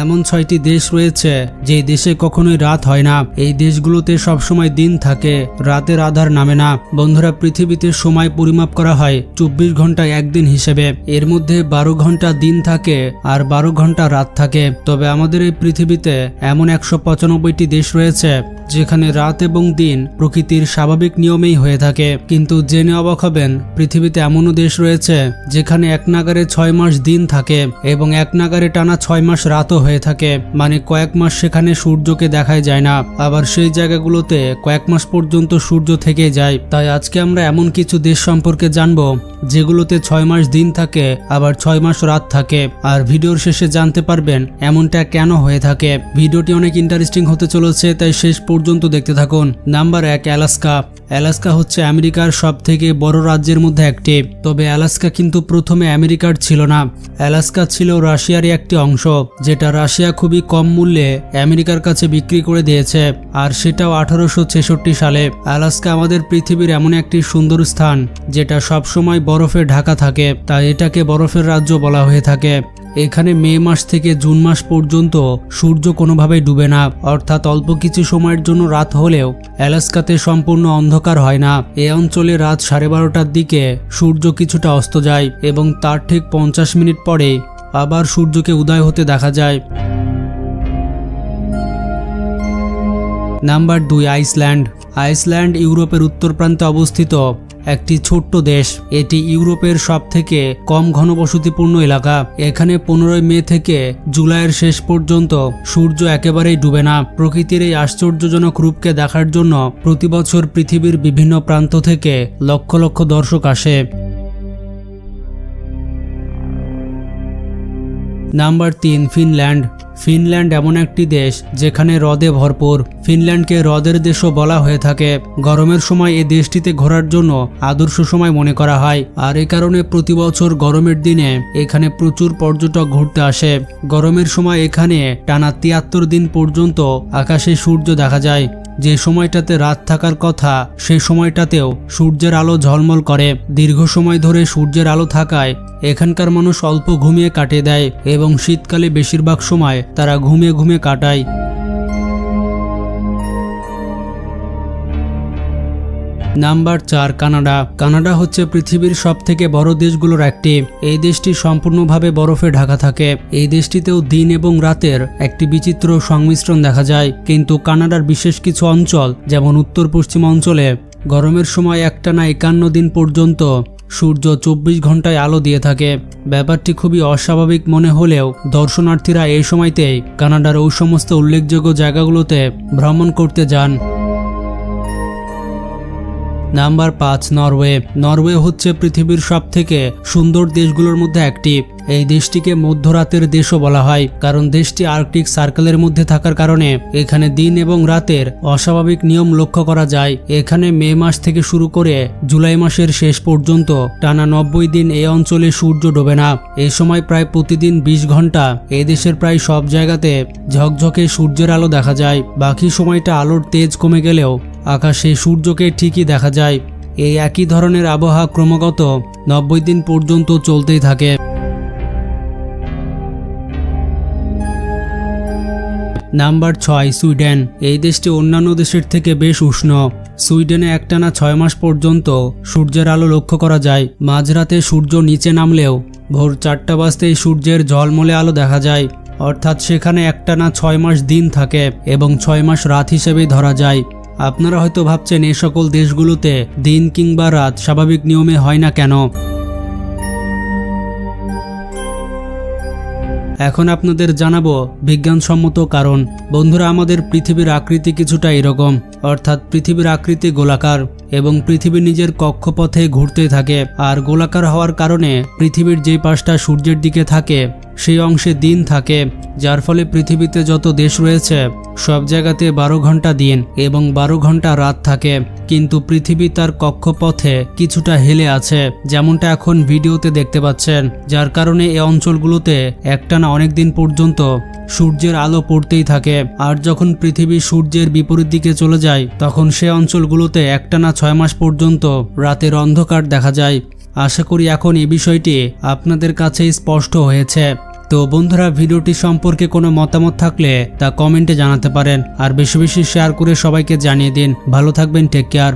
এমন 6টি দেশ রয়েছে যে দেশে কখনোই রাত হয় না। এই দেশগুলোতে সবসময় দিন থাকে, রাতের আধার নামে না। বন্ধুরা, পৃথিবীতে সময় পরিমাপ করা হয় 24 ঘন্টায় একদিন হিসেবে। এর মধ্যে 12 ঘন্টা দিন থাকে আর 12 ঘন্টা রাত থাকে। তবে আমাদের এই পৃথিবীতে এমন 195টি দেশ রয়েছে যেখানে রাত এবং দিন প্রকৃতির স্বাভাবিক নিয়মেই হয়ে থাকে। কিন্তু জেনে অবাক হবেন, পৃথিবীতে এমনও দেশ রয়েছে যেখানে এক নাগারে 6 মাস দিন থাকে এবং এক নাগারে টানা 6 মাস রাতও হয়ে থাকে। মানে কয়েক মাস সেখানে সূর্যকে দেখাই যায় না। আবার সেই জায়গাগুলোতে কয়েক মাস পর্যন্ত সূর্য থেকে যায়। তাই আজকে আমরা এমন কিছু দেশ সম্পর্কে জানবো যেগুলোতে 6 মাস দিন থাকে আবার 6 মাস রাত থাকে। আর ভিডিওর শেষে জানতে পারবেন এমনটা কেন হয়ে থাকে। ভিডিওটি অনেক ইন্টারেস্টিং হতে চলেছে, তাই শেষ পর্যন্ত দেখতে থাকুন। Number 1, Alaska. অ্যালাস্কা হচ্ছে আমেরিকার সবথেকে বড় রাজ্যের মধ্যে একটি। তবে অ্যালাস্কা কিন্তু প্রথমে আমেরিকার ছিল না। অ্যালাস্কা ছিল রাশিয়ারই একটি অংশ, যেটা রাশিয়া খুবই কম মূল্যে আমেরিকার কাছে বিক্রি করে দিয়েছে। আর সেটাও 1866 সালে। অ্যালাস্কা আমাদের পৃথিবীর এমন একটি সুন্দর স্থান যেটা সবসময় বরফে ঢাকা থাকে, তাই এটাকে বরফের রাজ্য বলা হয়ে থাকে। এখানে মে মাস থেকে জুন মাস পর্যন্ত সূর্য কোনোভাবেই ডুবে না, অর্থাৎ অল্প কিছু সময়ের জন্য রাত হলেও অ্যালাস্কাতে সম্পূর্ণ অন্ধকার হয় না। এই অঞ্চলে রাত 12:30টার দিকে সূর্য কিছুটা অস্ত যায় এবং তার ঠিক 50 মিনিট পরে আবার সূর্যকে উদয় হতে দেখা যায়। Number 2, Iceland. আইসল্যান্ড ইউরোপের উত্তর প্রান্তে অবস্থিত একটি ছোট্ট দেশ। এটি ইউরোপের সবথেকে কম ঘনবসতিপূর্ণ এলাকা। এখানে 15 মে থেকে জুলাইয়ের শেষ পর্যন্ত সূর্য একেবারেই ডুবে না। প্রকৃতির এই আশ্চর্যজনক রূপকে দেখার জন্য প্রতি বছর পৃথিবীর বিভিন্ন প্রান্ত থেকে লক্ষ লক্ষ দর্শক আসে। Number 3, Finland. ফিনল্যান্ড এমন একটি দেশ যেখানে হ্রদে ভরপুর। ফিনল্যান্ডকে হ্রদের দেশও বলা হয়ে থাকে। গরমের সময় এই দেশটিতে ঘোরার জন্য আদর্শ সময় মনে করা হয়। আর এই কারণে প্রতি বছর গরমের দিনে এখানে প্রচুর পর্যটক ঘুরতে আসে। গরমের সময় এখানে টানা 73 দিন পর্যন্ত আকাশে সূর্য দেখা যায়। যে সময়টাতে রাত থাকার কথা সেই সময়টাতেও সূর্যের আলো ঝলমল করে। দীর্ঘ সময় ধরে সূর্যের আলো থাকায় এখানকার মানুষ অল্প ঘুমিয়ে কাটিয়ে দেয় এবং শীতকালে বেশিরভাগ সময় তারা ঘুমিয়ে ঘুমিয়ে কাটায়। Number 4, Canada. কানাডা হচ্ছে পৃথিবীর সবথেকে বড় দেশগুলোর একটি। এই দেশটি সম্পূর্ণভাবে বরফে ঢাকা থাকে। এই দেশটিতেও দিন এবং রাতের একটি বিচিত্র সংমিশ্রণ দেখা যায়। কিন্তু কানাডার বিশেষ কিছু অঞ্চল, যেমন উত্তর পশ্চিম অঞ্চলে গরমের সময় একটানা 51 দিন পর্যন্ত সূর্য 24 ঘন্টায় আলো দিয়ে থাকে। ব্যাপারটি খুবই অস্বাভাবিক মনে হলেও দর্শনার্থীরা এই সময়তেই কানাডার ওই সমস্ত উল্লেখযোগ্য জায়গাগুলোতে ভ্রমণ করতে যান। Number 5, Norway. নরওয়ে হচ্ছে পৃথিবীর সবথেকে সুন্দর দেশগুলোর মধ্যে একটি। এই দেশটিকে মধ্যরাতের দেশও বলা হয়, কারণ দেশটি আর্কটিক সার্কেলের মধ্যে থাকার কারণে এখানে দিন এবং রাতের অস্বাভাবিক নিয়ম লক্ষ্য করা যায়। এখানে মে মাস থেকে শুরু করে জুলাই মাসের শেষ পর্যন্ত টানা 90 দিন এই অঞ্চলে সূর্য ডোবে না। এই সময় প্রায় প্রতিদিন 20 ঘন্টা এই দেশের প্রায় সব জায়গাতে ঝকঝকে সূর্যের আলো দেখা যায়। বাকি সময়টা আলোর তেজ কমে গেলেও আকাশে সূর্যকে ঠিকই দেখা যায়। এই একই ধরনের আবহাওয়া ক্রমাগত 90 দিন পর্যন্ত চলতেই থাকে। Number 6, Sweden. এই দেশটি অন্যান্য দেশের থেকে বেশ উষ্ণ। সুইডেনে একটানা 6 মাস পর্যন্ত সূর্যের আলো লক্ষ্য করা যায়। মাঝরাতে সূর্য নিচে নামলেও ভোর 4টা বাজতেই সূর্যের ঝলমলে আলো দেখা যায়। অর্থাৎ সেখানে একটানা 6 মাস দিন থাকে এবং 6 মাস রাত হিসেবেই ধরা যায়। আপনারা হয়তো ভাবছেন এই সকল দেশগুলোতে দিন কিংবা রাত স্বাভাবিক নিয়মে হয় না কেন। এখন আপনাদের জানাবো বিজ্ঞানসম্মত কারণ। বন্ধুরা, আমাদের পৃথিবীর আকৃতি কিছুটা এরকম, অর্থাৎ পৃথিবীর আকৃতি গোলাকার এবং পৃথিবী নিজের কক্ষপথে ঘুরতে থাকে। আর গোলাকার হওয়ার কারণে পৃথিবীর যে পাশটা সূর্যের দিকে থাকে সেই অংশে দিন থাকে, যার ফলে পৃথিবীতে যত দেশ রয়েছে সব জায়গাতে 12 ঘন্টা দিন এবং 12 ঘন্টা রাত থাকে। কিন্তু পৃথিবী তার কক্ষপথে কিছুটা হেলে আছে, যেমনটা এখন ভিডিওতে দেখতে পাচ্ছেন, যার কারণে এই অঞ্চলগুলোতে একটানা অনেক দিন পর্যন্ত সূর্যের আলো পড়তেই থাকে। আর যখন পৃথিবী সূর্যের বিপরীত দিকে চলে যায় তখন সে অঞ্চলগুলোতে একটানা 6 মাস পর্যন্ত রাতের অন্ধকার দেখা যায়। আশা করি এখন এই বিষয়টি আপনাদের কাছে স্পষ্ট হয়েছে। তো বন্ধুরা, ভিডিওটি সম্পর্কে কোনো মতামত থাকলে তা কমেন্টে জানাতে পারেন, আর বেশি বেশি শেয়ার করে সবাইকে জানিয়ে দিন। ভালো থাকবেন, টেক কেয়ার।